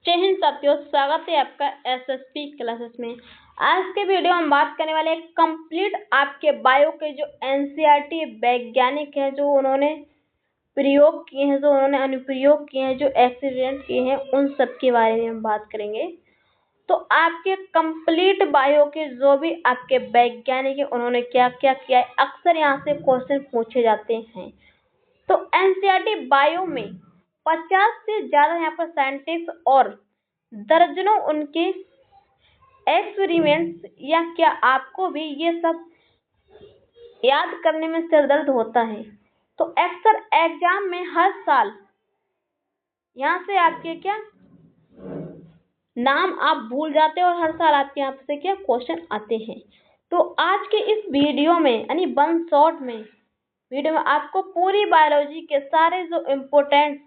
जय हिंद साथियों, स्वागत है आपका एसएसपी क्लासेस में। आज के वीडियो में हम बात करने वाले हैं कंप्लीट आपके बायो के जो एनसीईआरटी वैज्ञानिक है, जो उन्होंने प्रयोग किए हैं, जो उन्होंने अनुप्रयोग किए हैं, जो एक्सीडेंट किए हैं, उन सब के बारे में हम बात करेंगे। तो आपके कंप्लीट बायो के जो भी आपके वैज्ञानिक है, उन्होंने क्या क्या किया है, अक्सर यहाँ से क्वेश्चन पूछे जाते हैं। तो एनसीईआरटी बायो में 50 से ज्यादा यहाँ पर साइंटिस्ट और दर्जनों उनके एक्सपेरिमेंट्स, या क्या आपको भी ये सब याद करने में सिर दर्द होता है? तो अक्सर एग्जाम में हर साल यहाँ से आपके क्या नाम आप भूल जाते हैं और हर साल आपके यहाँ से क्या क्वेश्चन आते हैं। तो आज के इस वीडियो में यानी वन शॉट में वीडियो में आपको पूरी बायोलॉजी के सारे जो इम्पोर्टेंट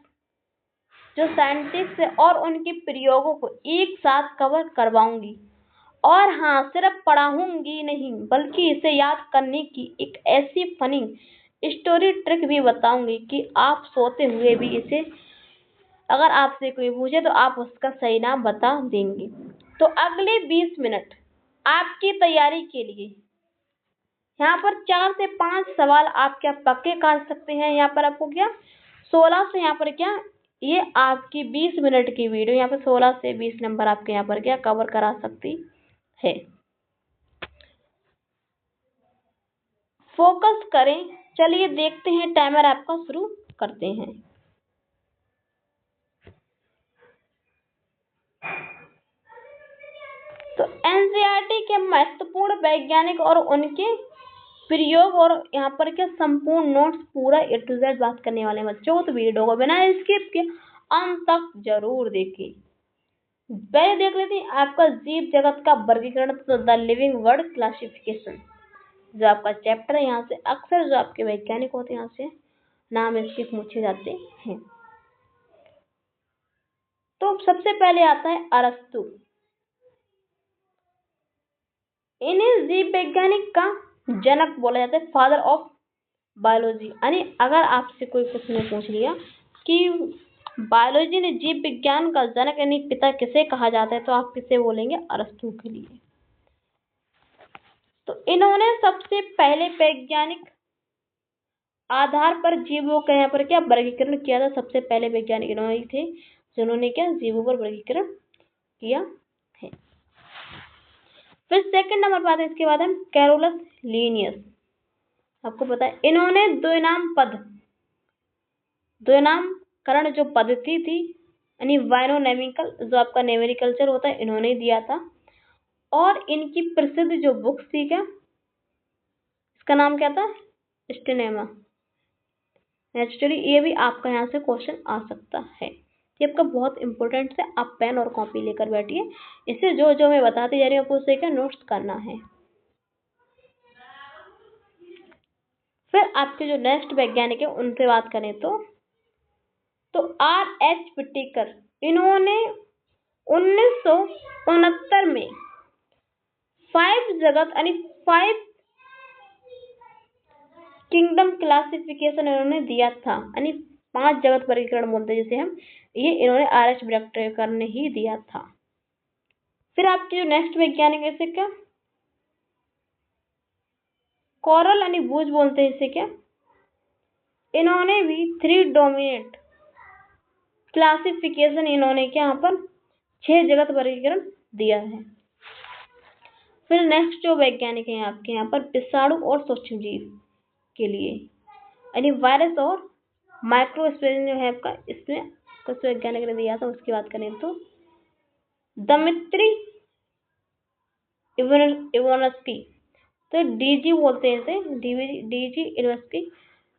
जो साइंटिस्ट है और उनके प्रयोगों को एक साथ कवर करवाऊंगी। और हाँ, सिर्फ पढ़ाऊंगी नहीं बल्कि इसे याद करने की एक ऐसी फनी स्टोरी ट्रिक भी बताऊंगी कि आप सोते हुए भी इसे अगर आपसे कोई पूछे तो आप उसका सही नाम बता देंगे। तो अगले 20 मिनट आपकी तैयारी के लिए यहाँ पर 4 से 5 सवाल आप क्या पक्के कर सकते हैं। यहाँ पर आपको क्या 16 से यहाँ पर क्या ये आपकी 20 मिनट की वीडियो यहाँ पर 16 से 20 नंबर आपके यहाँ पर क्या कवर करा सकती है। फोकस करें, चलिए देखते हैं, टाइमर आपका शुरू करते हैं। तो एनसीईआरटी के महत्वपूर्ण वैज्ञानिक और उनके प्रयोग और यहाँ पर क्या संपूर्ण नोट्स पूरा ए टू जेड बात करने वाले बच्चों, तो वीडियो को बिना स्किप के अंत तक जरूर देखें। पहले देख लेते हैं आपका जीव जगत का वर्गीकरण, तो द लिविंग वर्ल्ड क्लासिफिकेशन जो आपका चैप्टर है। यहाँ से अक्सर जो आपके वैज्ञानिक होते हैं यहाँ से नाम इसके पूछे जाते हैं। तो सबसे पहले आता है अरस्तु। इन्हें जीव वैज्ञानिक का जनक बोला जाता है, फादर ऑफ बायोलॉजी। यानी अगर आपसे कोई कुछ ने पूछ लिया कि बायोलॉजी ने जीव विज्ञान का जनक यानी पिता किसे कहा जाता है, तो आप किसे बोलेंगे? अरस्तु के लिए। तो इन्होंने सबसे पहले वैज्ञानिक आधार पर जीवों का यहाँ पर क्या वर्गीकरण किया था। सबसे पहले वैज्ञानिक इन्होंने थे जिन्होंने क्या जीवों पर वर्गीकरण किया है। फिर सेकंड नंबर पर आता है इसके बाद हम कैरोलस लीनियस। आपको पता है इन्होंने द्विनामकरण जो पद्धति थी यानी वाइनोनेमिकल जो आपका नेमेरिकल्चर होता है, इन्होंने दिया था। और इनकी प्रसिद्ध जो बुक्स थी क्या, इसका नाम क्या था? स्टेनेमा नेचुरली। ये भी आपका यहाँ से क्वेश्चन आ सकता है, ये आपका बहुत इंपॉर्टेंट है। आप पेन और कॉपी लेकर बैठिए, इसे जो जो मैं बताती जा रही हूँ आपको उसे क्या नोट्स करना है। फिर आपके जो नेक्स्ट वैज्ञानिक है उनसे बात करें तो R.H. व्हिटेकर। इन्होंने 1969 में 5 जगत यानी 5 किंगडम क्लासिफिकेशन इन्होंने दिया था, यानी 5 जगत वर्गीकरण बोलते हैं जिसे हम, ये इन्होंने R.H. व्हिटेकर ने ही दिया था। फिर आपके जो नेक्स्ट वैज्ञानिक है इसे क्या कोरल यानी बूझ बोलते हैं इसे क्या, इन्होंने भी 3 डोमिनेंट क्लासिफिकेशन इन्होंने क्या यहाँ पर 6 जगत वर्गीकरण दिया है। फिर नेक्स्ट जो वैज्ञानिक है आपके यहाँ पर विषाणु और सूक्ष्मजीव के लिए यानी वायरस और माइक्रोस्पेसिस जो है आपका, इसमें कुछ वैज्ञानिक ने दिया था। उसकी बात करें तो दमित्री इवानस्की, तो डीजी बोलते हैं इसे, डीजी इवानस्की।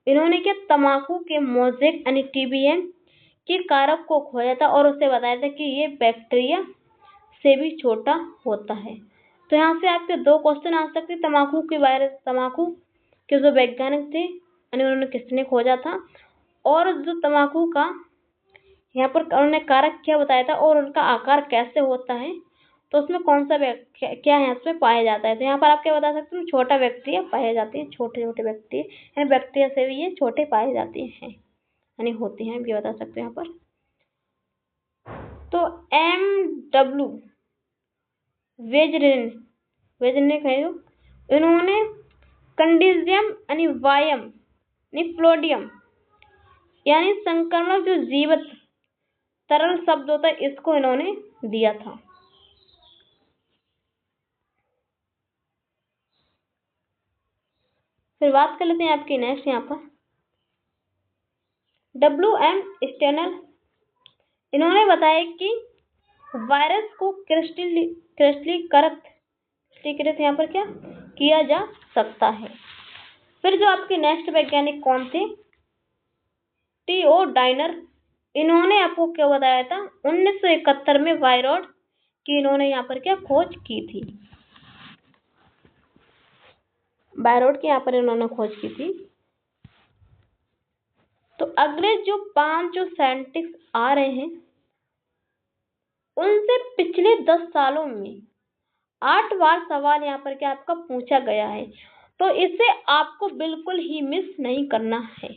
इन्होंने क्या तंबाकू के मोज़ेक यानी टीबीएम के कारक को खोजा था और उसे बताया था कि ये बैक्टीरिया से भी छोटा होता है। तो यहाँ से आपके 2 क्वेश्चन आ सकते हैं। तंबाकू के जो वैज्ञानिक थे यानी उन्होंने किसने खोजा था, और जो तंबाकू का यहाँ पर उन्होंने कारक क्या बताया था और उनका आकार कैसे होता है, तो उसमें कौन सा क्या है इसमें पाया जाता है। तो यहाँ पर आप क्या बता सकते हैं? छोटा बैक्टीरिया पाए जाते हैं, छोटे छोटे बैक्टीरिया, बैक्टीरिया से भी ये छोटे पाए जाते हैं यानी होते हैं, ये बता सकते हैं यहाँ पर। तो M.W. वेजरेन ने कहे इन्होंने कंडीजियम यानी वायम यानी फ्लोडियम यानी संक्रमण जो जीवित तरल शब्द होता है इसको इन्होंने दिया था। फिर बात कर लेते हैं आपकी नेक्स्ट यहाँ पर W.M. स्टेनर, इन्होंने बताया कि वायरस को क्रिस्टलीकृत यहाँ पर क्या किया जा सकता है। फिर जो आपके नेक्स्ट वैज्ञानिक कौन थे, T.O. डाइनर, इन्होंने आपको क्या बताया था 1971 में वायरॉड की इन्होंने यहाँ पर क्या खोज की थी, वायरॉड की यहाँ पर इन्होंने खोज की थी। तो अगले जो 5 जो साइंटिस्ट आ रहे हैं उनसे पिछले 10 सालों में 8 बार सवाल यहाँ पर क्या आपका पूछा गया है, तो इसे आपको बिल्कुल ही मिस नहीं करना है।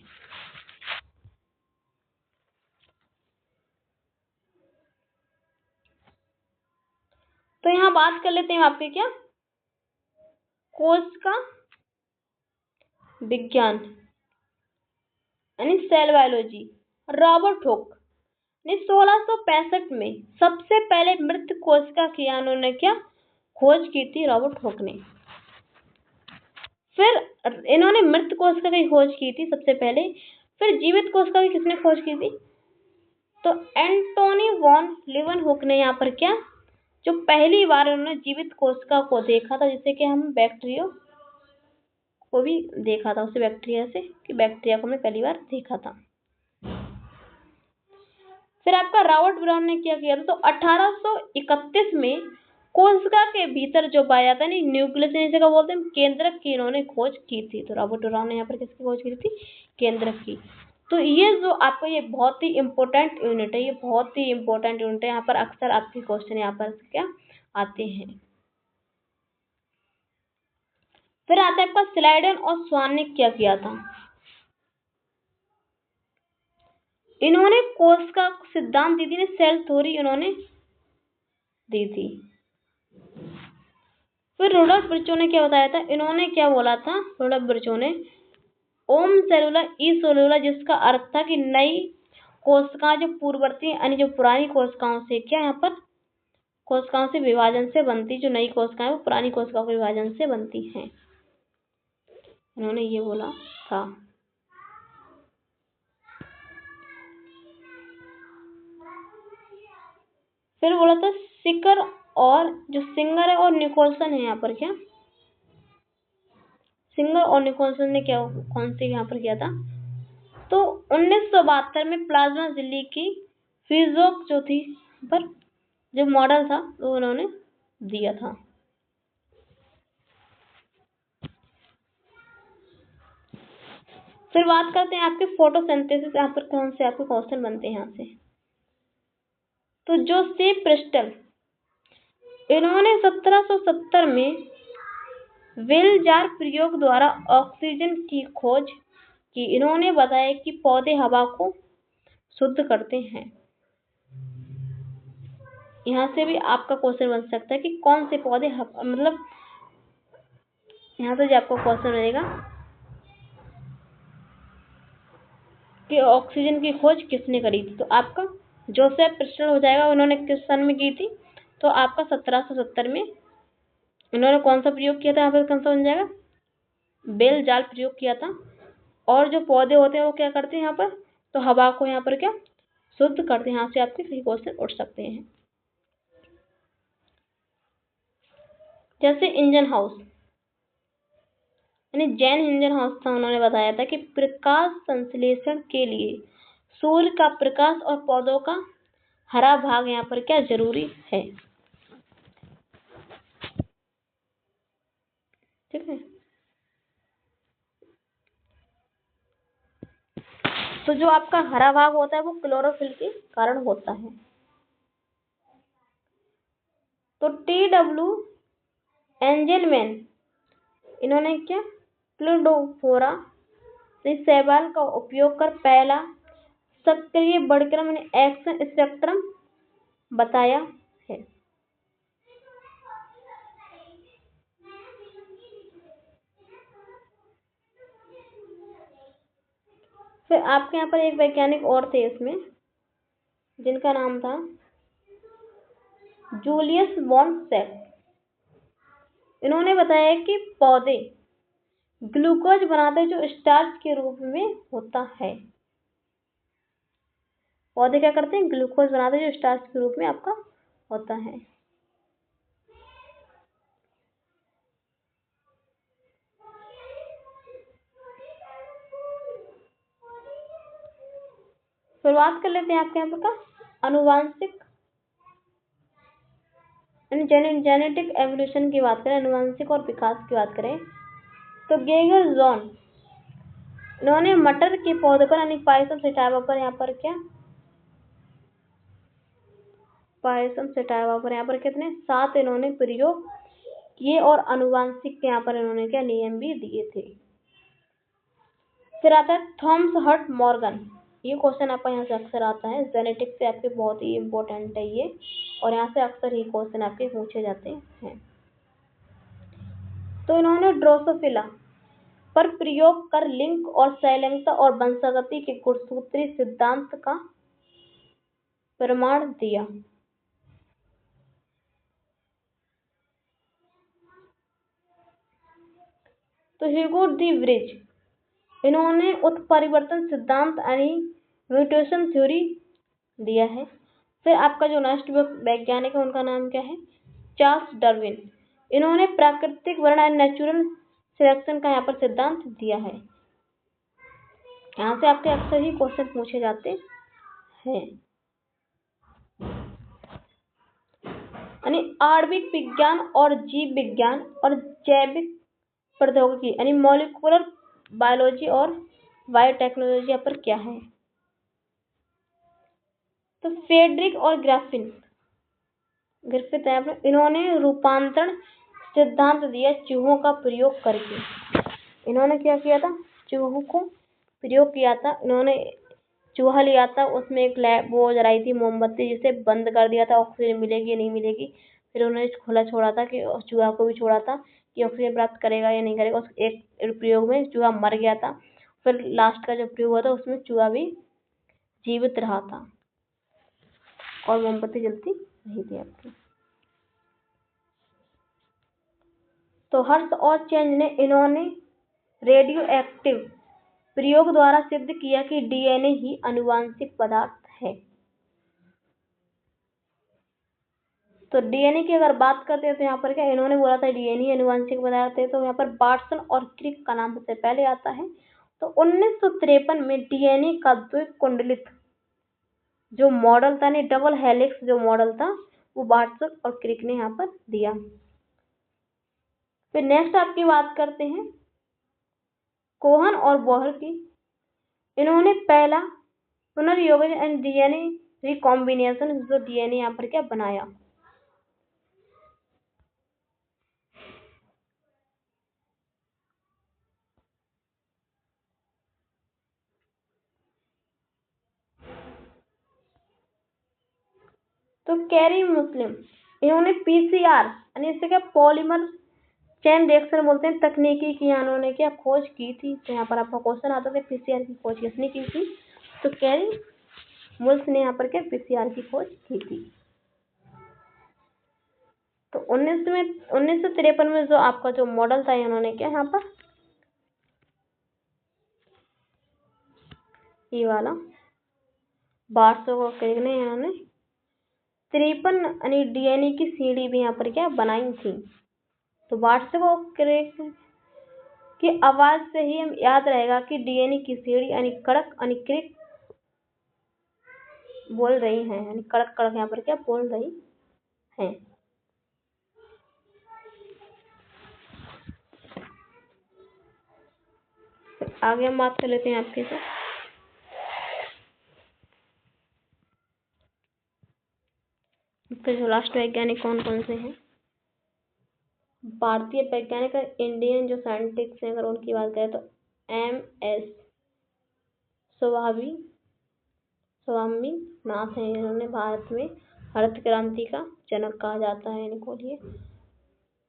तो यहाँ बात कर लेते हैं आपके क्या कोष का विज्ञान यानी सेल बायोलॉजी। रॉबर्ट हुक ने 1665 में सबसे पहले मृत कोशिका की उन्होंने क्या खोज की थी, रॉबर्ट हुक ने। फिर इन्होंने मृत कोशिका की खोज की थी सबसे पहले। फिर जीवित कोशिका की किसने खोज की थी, तो एंटोनी वॉन लीवनहुक ने यहाँ पर क्या जो पहली बार उन्होंने जीवित कोशिका को देखा था, जिससे कि हम बैक्टीरिया को भी देखा था, उसे बैक्टीरिया से कि बैक्टीरिया को हमने पहली बार देखा था। फिर आपका रॉबर्ट ब्राउन ने क्या किया था, तो 1831 में कोशिका के भीतर जो पाया जाता है न्यूक्लियस जगह बोलते हैं केंद्रक की इन्होंने खोज की थी। तो रॉबर्ट ब्राउन ने यहाँ पर किसकी खोज की थी, केंद्रक की। तो ये जो आपका ये बहुत ही इंपॉर्टेंट यूनिट है, ये बहुत ही इंपॉर्टेंट यूनिट है। यहाँ पर अक्सर आपके क्वेश्चन यहाँ पर क्या आते हैं। फिर आता है आपका स्लाइडन और स्वान ने क्या किया था, इन्होंने कोष का सिद्धांत दी थी, सेल थ्योरी इन्होंने दी थी। फिर रुडोल्फ विर्चो ने क्या बताया था, इन्होंने क्या बोला था, रुडोल्फ विर्चो ने ओम सेलुलर ई सेलुलर, जिसका अर्थ था कि नई कोशिकाएं जो पूर्ववर्ती यानी जो पुरानी कोशिकाओं से क्या यहाँ पर कोशिकाओं से विभाजन से बनती, जो नई कोशिकाएं वो पुरानी कोशिकाओं के विभाजन से बनती हैं, इन्होंने ये बोला था। फिर बोला था सिकर और जो सिंगर है और निकोलसन है, यहाँ पर क्या सिंगर और निकोलसन ने क्या कौन से यहाँ पर किया था, तो 1972 में प्लाज्मा झिल्ली की फिजोक जो थी पर जो मॉडल था वो उन्होंने दिया था। फिर बात करते हैं आपके फोटोसिंथेसिस, यहाँ पर कौन से आपके क्वेश्चन बनते हैं यहाँ से। तो जोसेफ प्रिस्टल, इन्होंने 1770 में वेल जार प्रयोग द्वारा ऑक्सीजन की खोज की। इन्होंने बताया कि पौधे हवा को शुद्ध करते हैं। यहाँ से भी आपका क्वेश्चन बन सकता है कि कौन से पौधे मतलब यहाँ से जो आपको क्वेश्चन बनेगा कि ऑक्सीजन की खोज किसने करी थी, तो आपका जोसेफ प्रिस्टल हो जाएगा। उन्होंने किस सन में की थी, तो आपका 1770 में इन्होंने कौन सा प्रयोग किया था, यहाँ पर कौन सा बन जाएगा, बेल जाल प्रयोग किया था। और जो पौधे होते हैं वो क्या करते हैं यहाँ पर, तो हवा को यहाँ पर क्या शुद्ध करते हैं। यहाँ से आपके कई क्वेश्चन उठ सकते हैं। जैसे इंजन हाउस यानी जैन इंजन हाउस था, उन्होंने बताया था कि प्रकाश संश्लेषण के लिए सूर्य का प्रकाश और पौधों का हरा भाग यहाँ पर क्या जरूरी है। ठीक है, तो जो आपका हरा भाग होता है वो क्लोरोफिल के कारण होता है। तो T.W. एंजेलमैन, इन्होंने क्या प्लूडोफोरा शैवाल का उपयोग कर पहला सक्रिय वर्णक्रम एक्शन स्पेक्ट्रम बताया है। फिर आपके यहाँ पर एक वैज्ञानिक और थे इसमें, जिनका नाम था जूलियस बॉन्सेफ। इन्होंने बताया कि पौधे ग्लूकोज बनाते जो स्टार्च के रूप में होता है। पौधे क्या करते हैं? ग्लूकोज बनाते जो स्टार्च के रूप में आपका होता है। शुरुआत कर लेते हैं आपके यहाँ पर का अनुवांशिक जेनेटिक एवोल्यूशन की बात करें, अनुवांशिक और विकास की बात करें, तो गेगर जॉन, इन्होंने मटर के पौधे पर यानी पायसम सटाइवा पर यहाँ पर क्या पायसम सटाइवा पर यहाँ पर कितने 7 इन्होंने प्रयोग किए और अनुवांशिक के यहाँ पर इन्होंने क्या नियम भी दिए थे। फिर आता है थॉमस हर्ट मॉर्गन। ये क्वेश्चन आपका यहाँ से अक्सर आता है, जेनेटिक्स से आपके बहुत ही इम्पोर्टेंट है ये, और यहाँ से अक्सर ही क्वेश्चन आपके पूछे जाते हैं। तो इन्होंने ड्रोसोफिला पर प्रयोग कर लिंग और सैलिंगता और वंशागति के गुणसूत्री सिद्धांत का प्रमाण दिया। तो ह्यूगो डी व्रिज, इन्होंने उत्परिवर्तन सिद्धांत यानी म्यूटेशन थ्योरी दिया है। फिर आपका जो नेक्स्ट वैज्ञानिक है उनका नाम क्या है? Charles Darwin. इन्होंने प्राकृतिक वर्ण नेचुरल सिलेक्शन का यहाँ पर सिद्धांत दिया है। यहाँ से आपके अक्सर ही क्वेश्चन पूछे जाते हैं। यानी आणविक विज्ञान और जीव विज्ञान और जैविक प्रौद्योगिकी यानी मॉलिक्यूलर बायोलॉजी और बायोटेक्नोलॉजी यहाँ पर क्या है? तो फ्रेडरिक और ग्रिफिथ यहाँ पर इन्होंने रूपांतरण सिद्धांत दिया चूहों का प्रयोग करके। इन्होंने क्या किया था? चूहों को प्रयोग किया था। इन्होंने चूहा लिया था, उसमें एक वो जलाई थी मोमबत्ती, जिसे बंद कर दिया था ऑक्सीजन मिलेगी या नहीं मिलेगी। फिर उन्होंने खुला छोड़ा था कि चूहा को भी छोड़ा था कि ऑक्सीजन प्राप्त करेगा या नहीं करेगा। उस एक प्रयोग में चूहा मर गया था। फिर लास्ट का जो प्रयोग हुआ था उसमें चूहा भी जीवित रहा था और मोमबत्ती जलती रही थी आपकी। तो हर्ष और चेंज ने इन्होंने रेडियो एक्टिव प्रयोग द्वारा सिद्ध किया कि डीएनए ही आनुवांशिक पदार्थ है। तो डीएनए की अगर बात करते हैं तो यहाँ पर क्या इन्होंने बोला था डीएनए आनुवांशिक पदार्थ है, तो यहाँ पर बार्टसन और क्रिक का नाम सबसे पहले आता है। तो 1953 में डीएनए का द्विकुंडलित जो मॉडल था, नहीं डबल हेलिक्स जो मॉडल था, वो बार्टसन और क्रिक ने यहाँ पर दिया। फिर नेक्स्ट आपकी बात करते हैं कोहन और बोहर की। इन्होंने पहला पुनर्योजन एंड डीएनए रिकॉम्बिनेशन जो डीएनए यहाँ पर क्या बनाया। तो कैरी मुस्लिम, इन्होंने पीसीआर यानी इससे क्या पॉलीमर चेन रिएक्शन बोलते हैं तकनीकी की इन्होंने क्या खोज की थी। तो यहाँ पर आपका क्वेश्चन आता था पीसीआर की खोज किसने की थी? तो कैरी मुल्स ने यहाँ पर क्या पीसीआर की खोज की थी। तो 1953 में जो आपका जो मॉडल था इन्होंने क्या यहाँ पर ये वाला बारसो को देखने इन्होंने 53 यानी डीएनए की सीढ़ी भी यहाँ पर क्या बनाई थी। तो वार्षिक की आवाज से ही हम याद रहेगा कि डीएनए की सीढ़ी यानी कड़क यानी क्रिक बोल रही हैं, यानी कड़क कड़क यहाँ पर क्या बोल रही हैं। आगे हम बात कर लेते हैं आपके साथ तो जो लास्ट वैज्ञानिक कौन कौन से हैं? भारतीय वैज्ञानिक इंडियन जो साइंटिस्ट हैं अगर उनकी बात करें तो MS स्वामीनाथन है। इन्होंने भारत में हरित क्रांति का जनक कहा जाता है इनको। लिए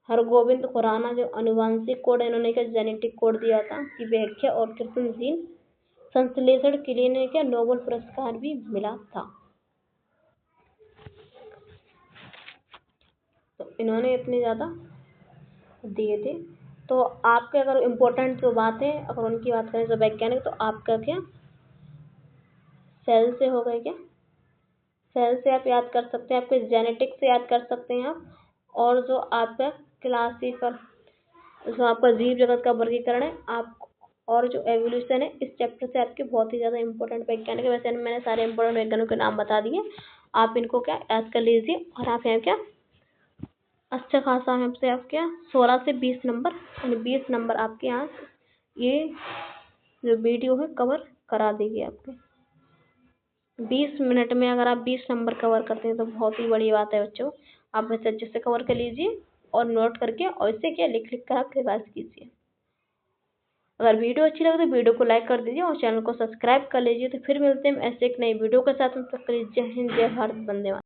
हरगोविंद खुराना जो आनुवंशिक कोड इन्होंने क्या जेनेटिक कोड दिया था की व्याख्या और कृत्रिम जीन संश्लेषण के लिए इन्हें क्या नोबेल पुरस्कार भी मिला था। तो इन्होंने इतने ज़्यादा दिए थे। तो आपके अगर इम्पोर्टेंट जो बातें अगर उनकी बात करें जो वैज्ञानिक, तो आपका क्या सेल से हो गए, क्या सेल से आप याद कर सकते हैं, आपके जेनेटिक से याद कर सकते हैं आप, और जो आपका क्लासिकल जो आपका जीव जगत का वर्गीकरण है आप, और जो एवोल्यूशन है इस चैप्टर से आपके बहुत ही ज़्यादा इंपॉर्टेंट वैज्ञानिक है। वैसे मैंने सारे इंपॉर्टेंट वैज्ञानिकों के नाम बता दिए, आप इनको क्या याद कर लीजिए। और आप यहाँ क्या अच्छा खासा हमसे आप क्या 16 से 20 नंबर यानी 20 नंबर आपके यहाँ ये जो वीडियो है कवर करा देगी आपके 20 मिनट में। अगर आप 20 नंबर कवर करते हैं तो बहुत ही बड़ी बात है बच्चों। आप इसे अच्छे से कवर कर लीजिए और नोट करके और इसे क्या लिख लिख कर आप रिवाइज कीजिए। अगर वीडियो अच्छी लगे तो वीडियो को लाइक कर दीजिए और चैनल को सब्सक्राइब कर लीजिए। तो फिर मिलते हैं ऐसे एक नई वीडियो के साथ। तब तक के लिए जय हिंद, जय भारत, वंदे मातरम।